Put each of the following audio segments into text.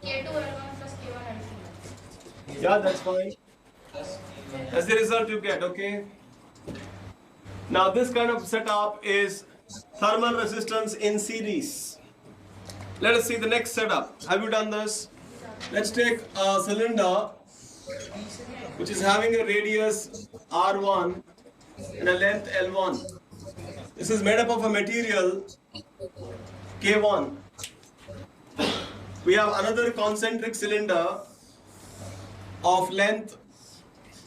K2 L1 plus K1 L2. Yeah, that's fine. That's the result you get, okay? Now this kind of setup is thermal resistance in series. Let us see the next setup. Have you done this? Let's take a cylinder which is having a radius R1 and a length L1. This is made up of a material K1. We have another concentric cylinder of length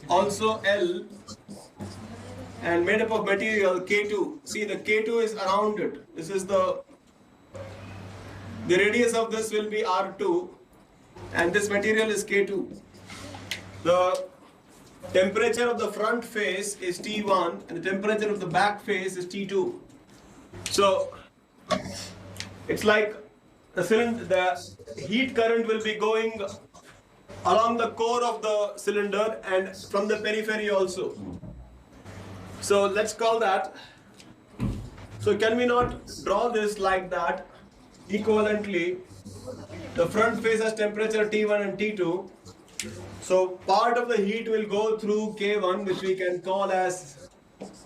also L and made up of material K2. See, the K2 is around it. This is the radius of this will be R2 and this material is K2. The temperature of the front face is T1 and the temperature of the back face is T2. So it's like the cylinder, the heat current will be going along the core of the cylinder and from the periphery also. So let's call that. So can we not draw this like that equivalently? The front face has temperature T1 and T2. So part of the heat will go through K1, which we can call as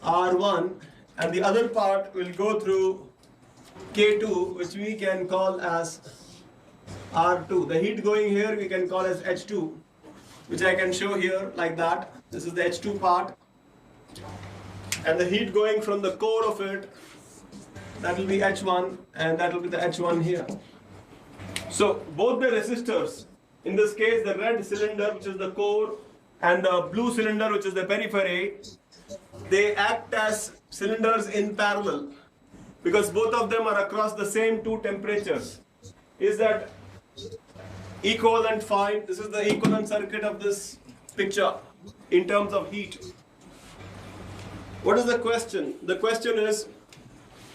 R1, and the other part will go through K2, which we can call as R2. The heat going here we can call as H2, which I can show here like that. This is the H2 part. And the heat going from the core of it, that will be H1 and that will be the H1 here. So both the resistors, in this case the red cylinder which is the core and the blue cylinder which is the periphery, they act as cylinders in parallel because both of them are across the same two temperatures. Is that equivalent fine? This is the equivalent circuit of this picture in terms of heat. What is the question? The question is,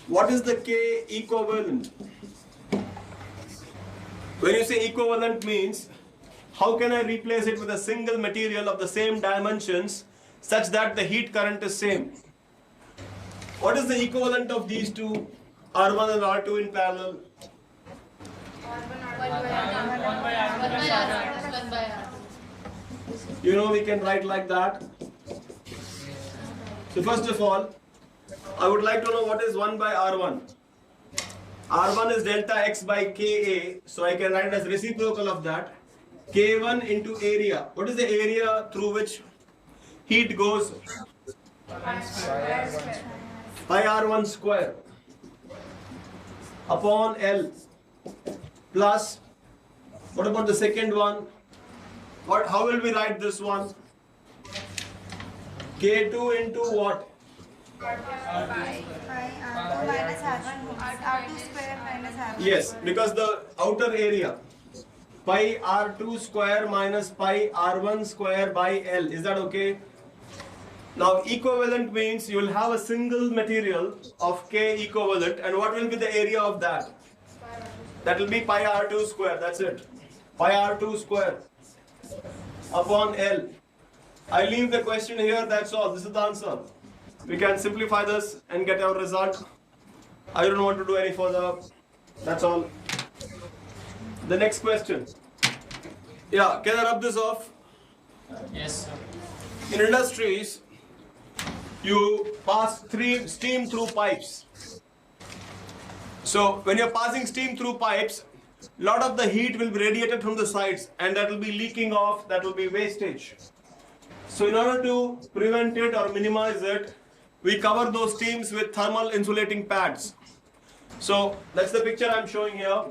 what is the K equivalent? When you say equivalent means, how can I replace it with a single material of the same dimensions such that the heat current is same? What is the equivalent of these two, R1 and R2 in parallel? 1 by R. You know we can write like that. So first of all, I would like to know what is 1 by R1. R1 is delta X by Ka, so I can write as reciprocal of that. K1 into area. What is the area through which heat goes? Pi R1 square upon L plus, what about the second one? How will we write this one? K2 into what? Pi R2 minus R1 R2 square minus R1 Yes, square. because the outer area. Pi R2 square minus pi R1 square by L. Is that okay? Now equivalent means you will have a single material of K equivalent, and what will be the area of that? That will be pi R2 square. That's it. Pi R2 square upon L. I leave the question here. That's all. This is the answer. We can simplify this and get our result. I don't want to do any further. That's all. The next question. Yeah, can I rub this off? Yes, sir. In industries, you pass steam through pipes. So when you're passing steam through pipes, a lot of the heat will be radiated from the sides and that will be leaking off, that will be wastage. So in order to prevent it or minimize it, we cover those steams with thermal insulating pads. So that's the picture I'm showing here.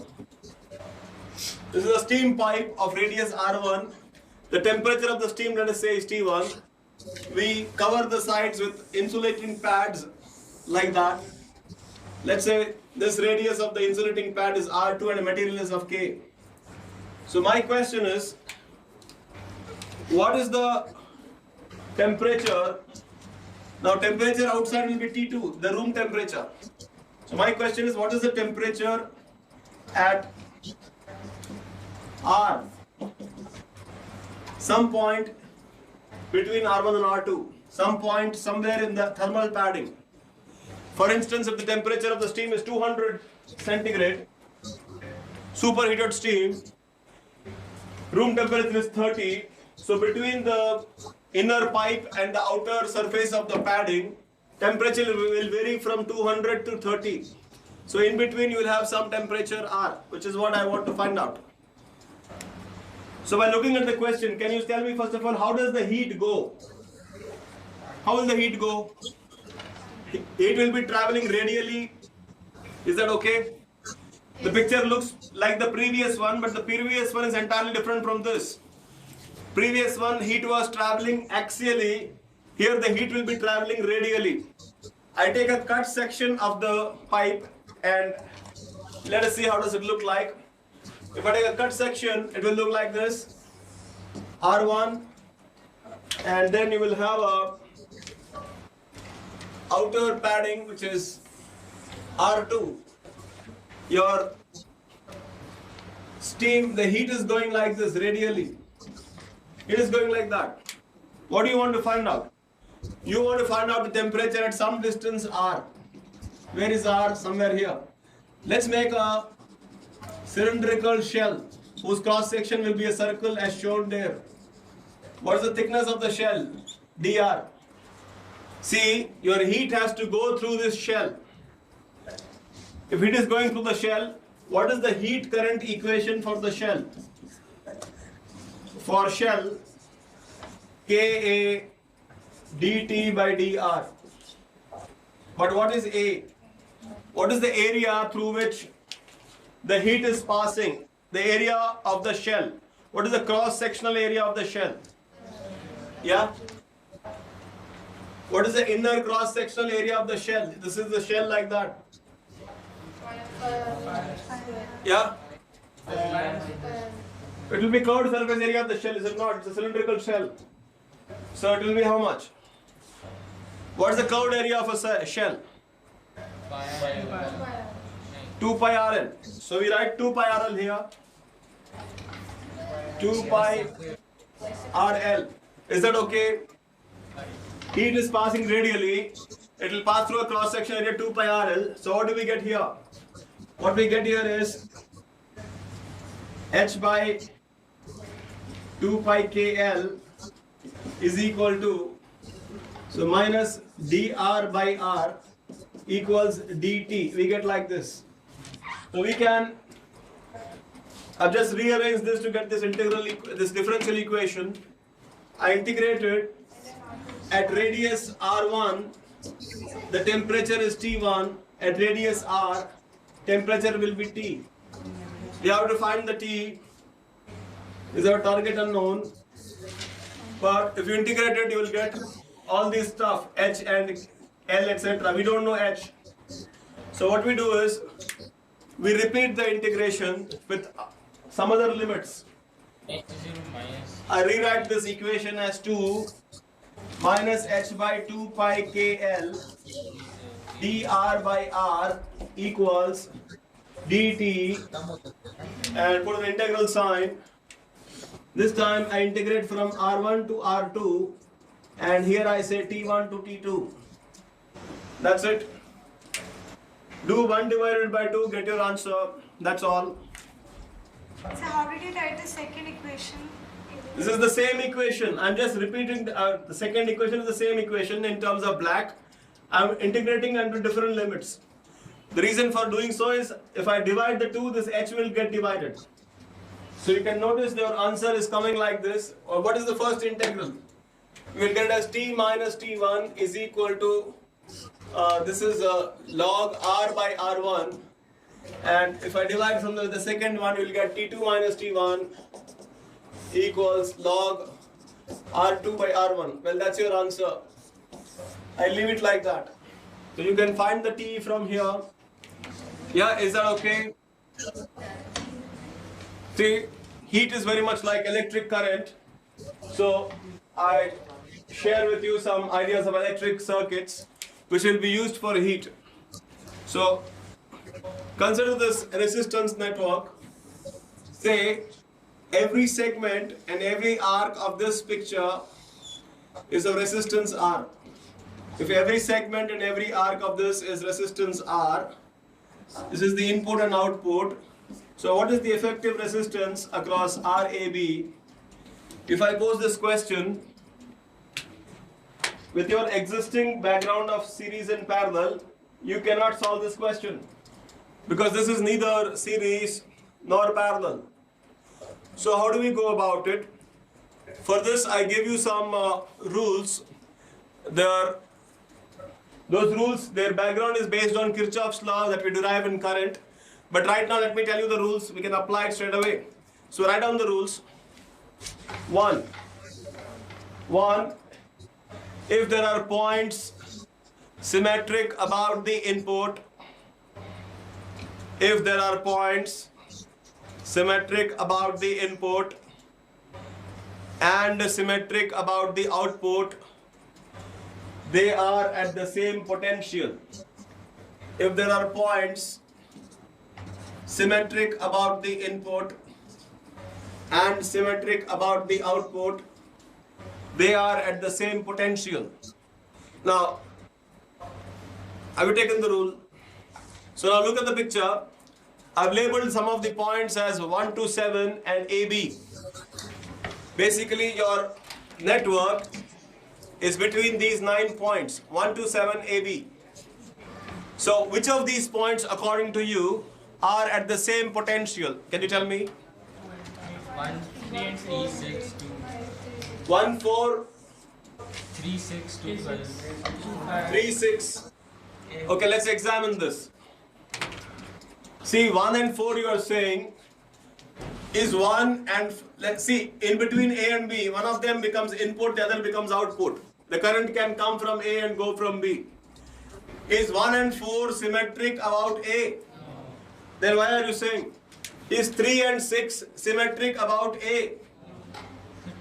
This is a steam pipe of radius R1. The temperature of the steam, let us say, is T1. We cover the sides with insulating pads like that. Let's say this radius of the insulating pad is R2 and the material is of K. So my question is, what is the temperature? Now temperature outside will be T2, the room temperature. So my question is, what is the temperature at R? Some point between R1 and R2. Some point somewhere in the thermal padding. For instance, if the temperature of the steam is 200 centigrade, superheated steam. Room temperature is 30. So between the inner pipe and the outer surface of the padding, temperature will vary from 200 to 30. So in between you will have some temperature R, which is what I want to find out. So by looking at the question, can you tell me first of all, how does the heat go? How will the heat go? It will be traveling radially. Is that okay? The picture looks like the previous one, but the previous one is entirely different from this. Previous one, heat was traveling axially. Here the heat will be traveling radially. I take a cut section of the pipe and let us see how does it look like. If I take a cut section, it will look like this. R1, and then you will have a outer padding which is R2. Your steam, the heat is going like this radially. It is going like that. What do you want to find out? You want to find out the temperature at some distance R. Where is R? Somewhere here. Let's make a cylindrical shell whose cross section will be a circle as shown there. What is the thickness of the shell? dr. See, your heat has to go through this shell. If it is going through the shell, what is the heat current equation for the shell? For shell, Ka dt by dr. But what is A? What is the area through which the heat is passing? The area of the shell. What is the cross-sectional area of the shell? Yeah? What is the inner cross-sectional area of the shell? This is the shell like that. Yeah? It will be curved surface area of the shell, is it not? It's a cylindrical shell. So it will be how much? What is the curved area of a shell? 2 pi RL. So we write 2 pi RL here. 2 pi RL. Is that okay? Heat is passing radially. It will pass through a cross section area 2 pi RL. So what do we get here? What we get here is H by 2 pi KL is equal to, so minus dr by r equals dt. We get like this. So we can, I've just rearranged this to get this this differential equation. I integrated at radius r1, the temperature is T1. At radius r, temperature will be T. We have to find the T. Is our target unknown? But if you integrate it, you will get all this stuff, H and L, etc. We don't know H. So what we do is, we repeat the integration with some other limits. I rewrite this equation as 2 minus H by 2 pi KL dr by r equals dt, and put an integral sign. This time I integrate from R1 to R2, and here I say T1 to T2. That's it. Do 1 divided by 2, get your answer. That's all. So how did you write the second equation? This is the same equation. I'm just repeating the second equation is the same equation in terms of black. I'm integrating under different limits. The reason for doing so is if I divide the two, this h will get divided. So you can notice your answer is coming like this. Or what is the first integral? We will get it as t minus t1 is equal to, this is log r by r1. And if I divide from the second one, you will get t2 minus t1 equals log r2 by r1. Well, that's your answer. I leave it like that. So you can find the t from here. Yeah, is that okay? See, heat is very much like electric current. So I share with you some ideas of electric circuits which will be used for heat. So consider this resistance network. Say every segment and every arc of this picture is a resistance R. If every segment and every arc of this is resistance R, this is the input and output. So what is the effective resistance across RAB? If I pose this question, with your existing background of series and parallel, you cannot solve this question because this is neither series nor parallel. So how do we go about it? For this, I give you some rules. Those rules, their background is based on Kirchhoff's law that we derive in current. But right now, let me tell you the rules. We can apply it straight away. So write down the rules. One, if there are points symmetric about the input, if there are points symmetric about the input and symmetric about the output, they are at the same potential. If there are points symmetric about the input and symmetric about the output, they are at the same potential. Now, have you taken the rule? So now look at the picture. I've labeled some of the points as 1 to 7 and AB. Basically, your network is between these 9 points, 1 to 7 AB. So which of these points, according to you, are at the same potential? Can you tell me? 1, 3 and 3, 6, 2. 1, 4, 3, 6, 2, 12. 3, 6. Okay, let's examine this. See, 1 and 4 you are saying is 1 and, let's see, in between A and B, one of them becomes input, the other becomes output. The current can come from A and go from B. Is 1 and 4 symmetric about A? Then why are you saying? Is 3 and 6 symmetric about A?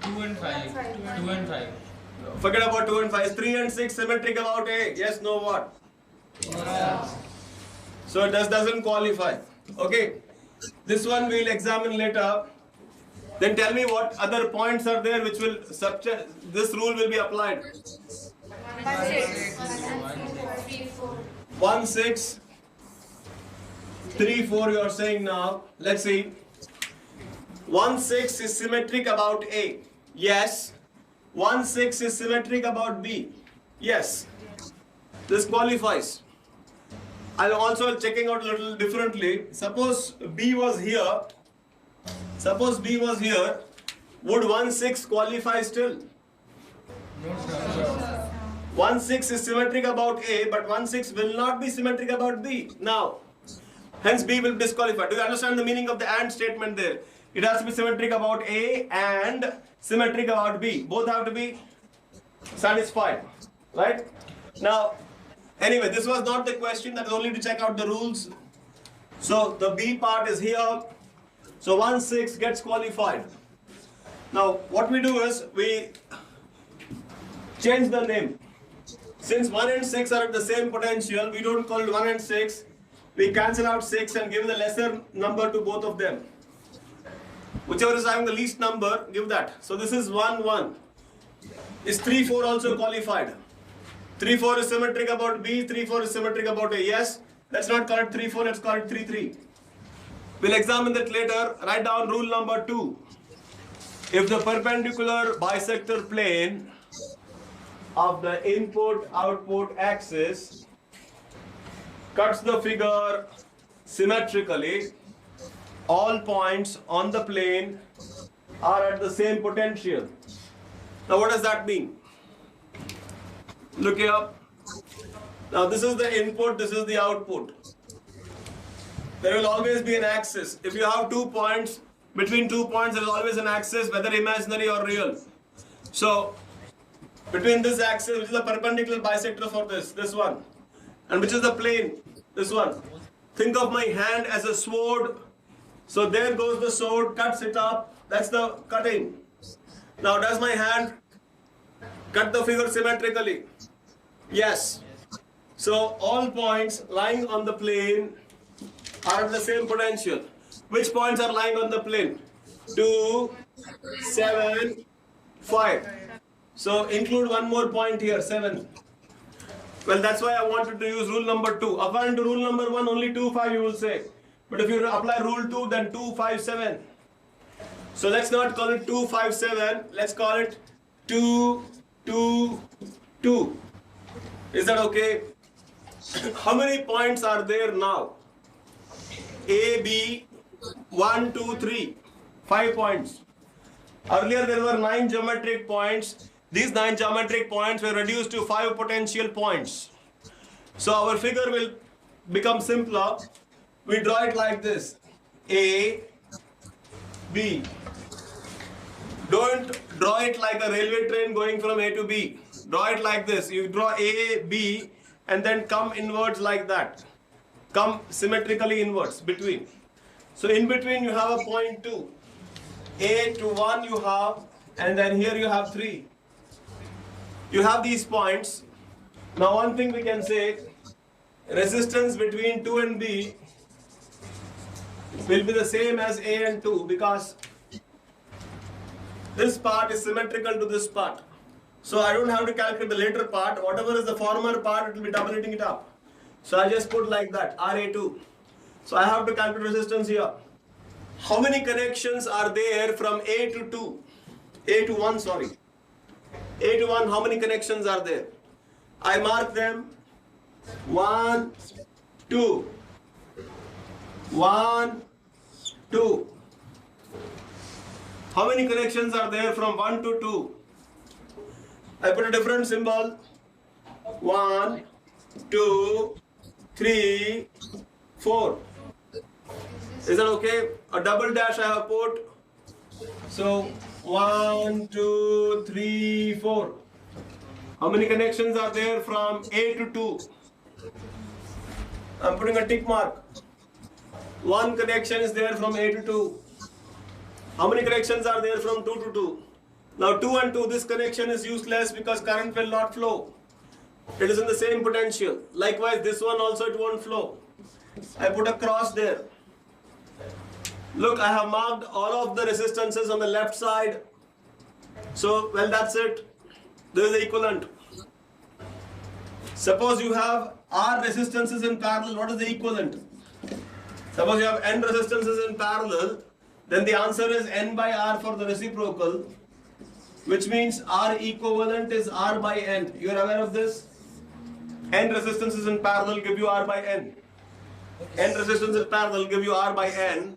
2 and 5. 2 and 5. Forget about 2 and 5. Is 3 and 6 symmetric about A? Yes, no, what? Yes. So it doesn't qualify. Okay. This one we'll examine later. Then tell me what other points are there which will this rule will be applied. 1, 6, 3, 4 you are saying now. Let's see. 1, 6 is symmetric about A. Yes. 1, 6 is symmetric about B. Yes. This qualifies. I'm also checking out a little differently. Suppose B was here. Suppose B was here. Would 1, 6 qualify still? No, sir. 1, 6 is symmetric about A, but 1, 6 will not be symmetric about B. Now, hence B will disqualify. Do you understand the meaning of the AND statement there? It has to be symmetric about A and symmetric about B. Both have to be satisfied. Right? Now, anyway, this was not the question. That is only to check out the rules. So, the B part is here. So, 1, 6 gets qualified. Now, what we do is, we change the name. Since 1 and 6 are at the same potential, we don't call it 1 and 6. We cancel out 6 and give the lesser number to both of them. Whichever is having the least number, give that. So this is 1, 1. Is 3, 4 also qualified? 3, 4 is symmetric about B, 3, 4 is symmetric about A. Yes, let's not call it 3, 4, let's call it 3, 3. We'll examine that later. Write down rule number 2. If the perpendicular bisector plane of the input-output axis cuts the figure symmetrically, all points on the plane are at the same potential. Now what does that mean? Look here. Now this is the input, this is the output. There will always be an axis. If you have 2 points, between 2 points there is always an axis, whether imaginary or real. So between this axis, which is the perpendicular bisector for this one, and which is the plane, this one. Think of my hand as a sword. So there goes the sword, cuts it up. That's the cutting. Now does my hand cut the figure symmetrically? Yes. So all points lying on the plane are at the same potential. Which points are lying on the plane? 2, 7, 5. So include one more point here, 7. Well, that's why I wanted to use rule number 2. According to rule number 1, only 2, 5 you will say. But if you apply rule 2, then 2, 5, 7. So let's not call it 2, 5, 7. Let's call it 2, 2, 2. Is that okay? How many points are there now? A, B, 1, 2, 3. 5 points. Earlier there were 9 geometric points. These 9 geometric points were reduced to 5 potential points. So our figure will become simpler. We draw it like this. A, B. Don't draw it like a railway train going from A to B. Draw it like this. You draw A, B, and then come inwards like that. Come symmetrically inwards between. So in between you have a point 2. A to 1 you have, and then here you have 3. You have these points. Now one thing we can say, resistance between 2 and B will be the same as A and 2 because this part is symmetrical to this part. So I don't have to calculate the later part. Whatever is the former part, it will be doubling it up. So I just put like that, RA2. So I have to calculate resistance here. How many connections are there from A to 2? A to 1, sorry. A to 1, how many connections are there? I mark them. 1, 2. 1, 2. How many connections are there from 1 to 2? I put a different symbol. 1, 2, 3, 4. Is that okay? A double dash I have put. So 1, 2, 3, 4. How many connections are there from A to 2? I'm putting a tick mark. 1 connection is there from A to 2. How many connections are there from 2 to 2? Now 2 and 2, this connection is useless because current will not flow. It is in the same potential. Likewise, this one also it won't flow. I put a cross there. Look, I have marked all of the resistances on the left side. So, well, that's it. This is the equivalent. Suppose you have R resistances in parallel. What is the equivalent? Suppose you have N resistances in parallel. Then the answer is N by R for the reciprocal. Which means R equivalent is R by N. You are aware of this? N resistances in parallel give you R by N. N resistance in parallel give you R by N.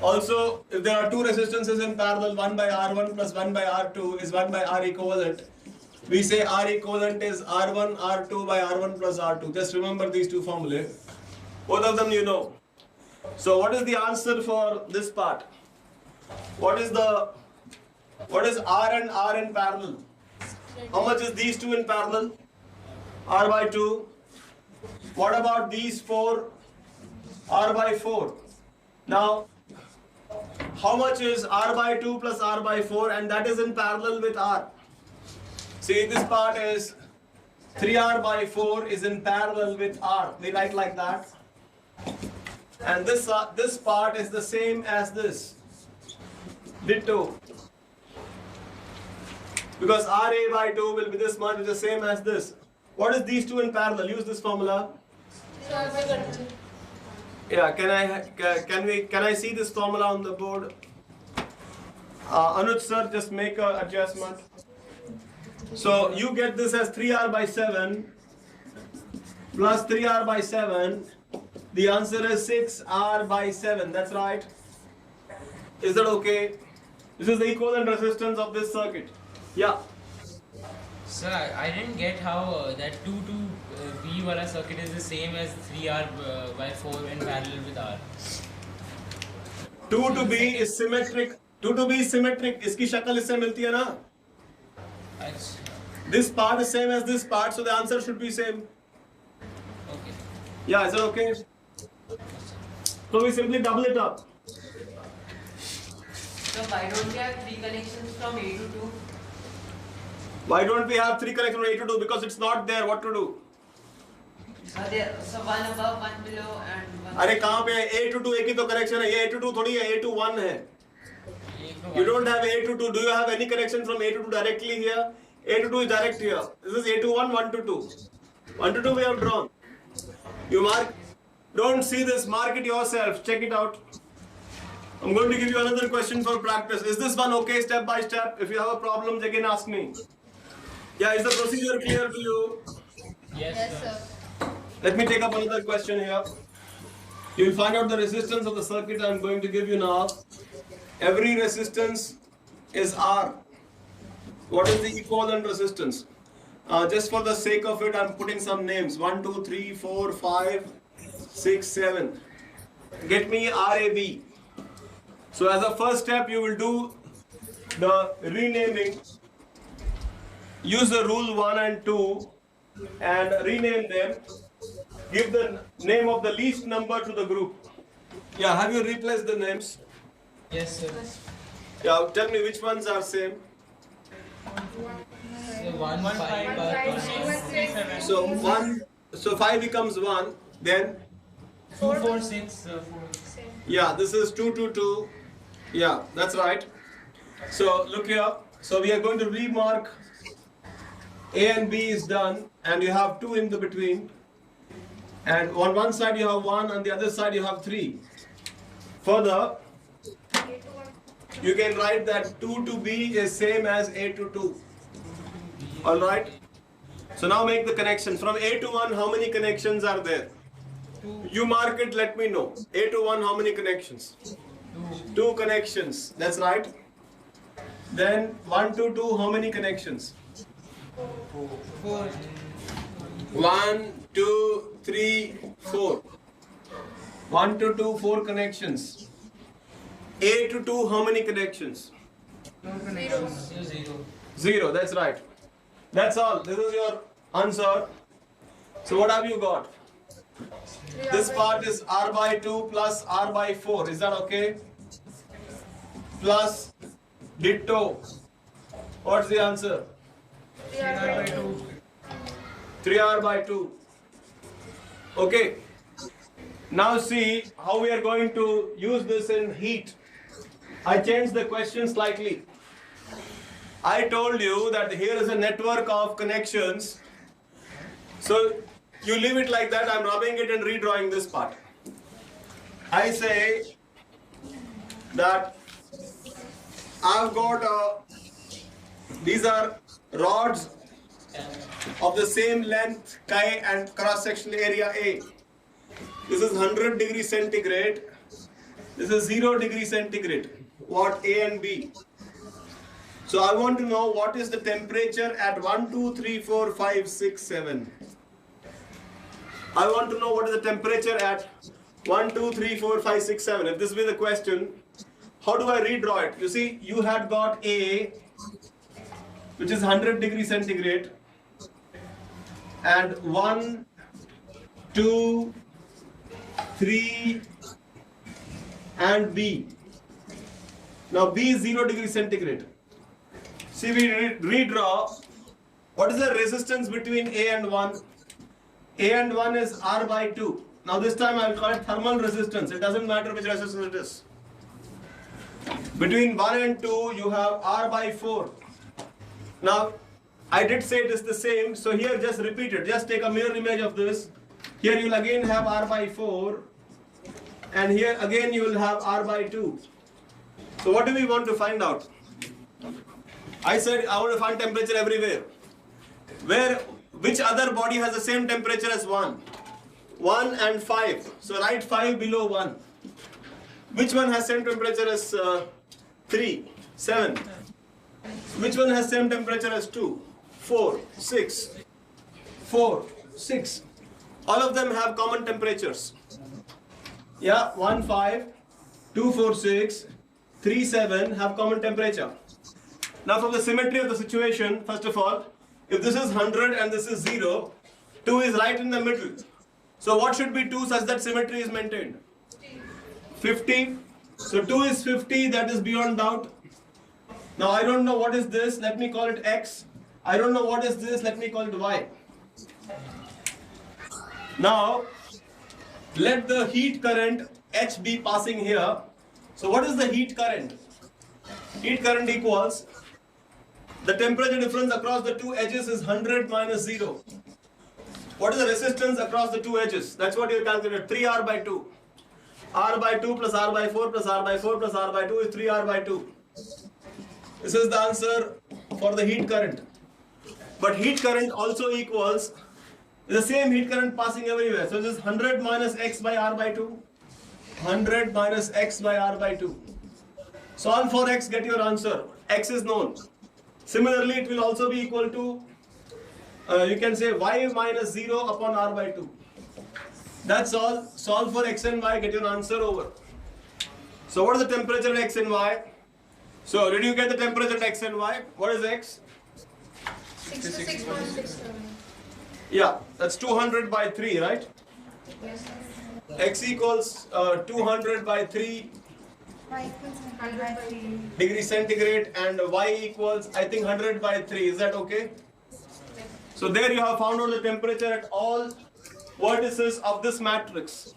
Also, if there are 2 resistances in parallel, 1 by R1 plus 1 by R2 is 1 by R equivalent. We say R equivalent is R1, R2 by R1 plus R2. Just remember these 2 formulae. Both of them you know. So what is the answer for this part? What is R and R in parallel? How much is these 2 in parallel? R by 2. What about these 4? R by 4. Now, how much is R by 2 plus R by 4, and that is in parallel with R? See, this part is 3R by 4 is in parallel with R. We write like that. And this part is the same as this. Ditto. Because RA by 2 will be this much, which is the same as this. What is these 2 in parallel? Use this formula. Yeah, can I see this formula on the board? Anuj sir, just make an adjustment. So you get this as 3R by 7 plus 3R by 7. The answer is 6R by 7. That's right. Is that okay? This is the equivalent resistance of this circuit. Yeah. Sir, I didn't get how that 2 to B wala circuit is the same as 3R by 4 in parallel with R. 2 to B is symmetric. 2 to B is symmetric. इसकी शक्ल इससे मिलती है ना? This part is same as this part, so the answer should be same. Okay. Yeah, is that okay? So we simply double it up. So why don't we have 3 connections from A to 2? Why don't we have 3 connections from A to 2? Because it's not there. What to do? So one above, one below, and one. अरे कहाँ पे है? A to 2 एक ही तो connection है. ये A to 2 थोड़ी है. A to 1 है. You don't have A to 2. Do you have any connection from A to 2 directly here? A to 2 is direct here. This is A to 1, 1 to 2. 1 to 2 we have drawn. You mark Don't see this, mark it yourself, check it out. I'm going to give you another question for practice. Is this one okay step by step? If you have a problem, again ask me. Yeah, is the procedure clear to you? Yes, sir. Let me take up another question here. You will find out the resistance of the circuit I am going to give you now. Every resistance is R. What is the equivalent resistance? Just for the sake of it, I am putting some names. 1, 2, 3, 4, 5, 6, 7. Get me RAB. So as a first step, you will do the renaming. Use the rule 1 and 2 and rename them. Give the name of the least number to the group. Yeah, have you replaced the names? Yes, sir. Yeah, tell me which ones are same. So 1, 5, 6, So 5 becomes 1, then 2, 4, 6, 4. yeah, this is 2, 2, 2. Yeah, that's right. So look here. So we are going to remark A and B is done, and you have 2 in the between. And on one side you have 1, on the other side you have 3. Further, you can write that 2 to B is same as A to 2. Alright? So now make the connection. From A to 1, how many connections are there? You mark it, let me know. A to 1, how many connections? 2 connections. That's right. Then 1 to 2, how many connections? 4. 1, 2, 3, 4. 1 to 2, 4 connections. A to 2, how many connections? 0. 0, that's right. That's all. This is your answer. So what have you got? This part is R by 2 plus R by 4. Is that okay? Plus ditto. What's the answer? 3R by 2. Okay. Now see how we are going to use this in heat. I changed the question slightly. I told you that here is a network of connections. So you leave it like that. I'm rubbing it and redrawing this part. I say that I've got these are rods of the same length chi and cross-sectional area A. This is 100 degrees centigrade. This is 0 degrees centigrade. What A and B. So I want to know what is the temperature at 1, 2, 3, 4, 5, 6, 7. I want to know what is the temperature at 1, 2, 3, 4, 5, 6, 7. If this be the question, how do I redraw it? You see, you had got A, which is 100 degrees centigrade, and 1, 2, 3, and B. Now B is 0 degrees centigrade. See, we redraw. What is the resistance between A and 1? A and 1 is R by 2. Now this time I will call it thermal resistance. It doesn't matter which resistance it is. Between 1 and 2 you have R by 4. Now I did say it is the same, so here just repeat it. Just take a mirror image of this. Here you will again have R by 4, and here again you will have R by 2. So what do we want to find out? I said I want to find temperature everywhere. Which other body has the same temperature as 1? 1 and 5. So write 5 below 1. Which one has same temperature as 3? 7. Which one has same temperature as 2? 4, 6. 4, 6. All of them have common temperatures. Yeah, 1, 5, 2, 4, 6, 3, 7 have common temperature. Now from the symmetry of the situation, first of all, if this is 100 and this is 0, 2 is right in the middle. So what should be 2 such that symmetry is maintained? 50. So 2 is 50, that is beyond doubt. Now I don't know what is this, let me call it X. I don't know what is this, let me call it Y. Now, let the heat current H be passing here. So what is the heat current? Heat current equals, the temperature difference across the two edges is 100 minus 0. What is the resistance across the two edges? That's what you calculated. 3R by 2. R by 2 plus R by 4 plus R by 4 plus R by 2 is 3R by 2. This is the answer for the heat current. But heat current also equals the same heat current passing everywhere. So this is 100 minus X by R by 2. 100 minus X by R by 2. Solve for X, get your answer. X is known. Similarly, it will also be equal to, you can say Y minus 0 upon R by 2. That's all. Solve for X and Y, get your answer over. So what is the temperature at X and Y? So did you get the temperature at X and Y? What is X? 66.67. Yeah, that's 200 by 3, right? Yes, sir. X equals 200 by 3 Y equals 100 by 3. degrees centigrade and Y equals, I think, 100 by 3. Is that okay? So there you have found out the temperature at all vertices of this matrix.